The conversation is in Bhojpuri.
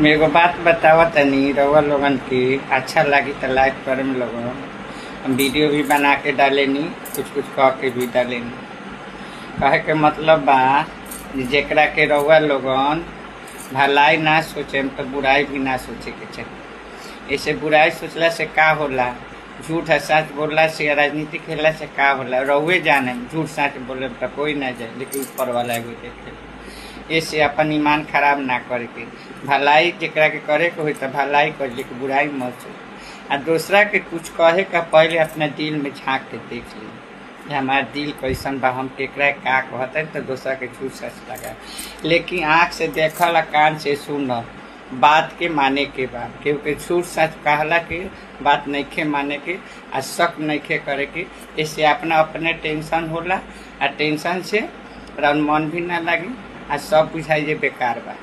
मेरे को बात बतावा तनी रउआ लोगन की अच्छा लगी तो लाइक करम लोगन। हम वीडियो भी बना के डालेनी, कुछ कुछ कह के भी डालेनी। कहे के मतलब बा जेकरा के रउआ लोगन भलाई ना सोचे तो बुराई भी ना सोचे के चाहिए। ऐसे बुराई सोचला से का होला, झूठ है सच बोलला से, राजनीति खेलला से का होला रउए जाने। झूठ सच बोले तो कोई ना जाए, लेकिन ऊपर वाला एगो देखे। ऐसे अपन ईमान खराब ना करके भलाई जेकरा के करे के हो तो भलाई कर, लेकिन बुराई मत सोच। आ दूसरा के कुछ कहे का पहले अपना दिल में झाँक के देख ली हमारा दिल कैसन बा, हम केकरा का कहते तो दूसरा के झूठ सच लगा। लेकिन आँख से देखल, कान से सुन, बात के माने के बाद क्योंकि झूठ सच कहला के बात नहीं खे माने के आ शक नहीं खे करे के। इससे अपना अपने टेंशन होला आ टेंशन से मन भी ना लगी आ सब बुझाई जे बेकार बा।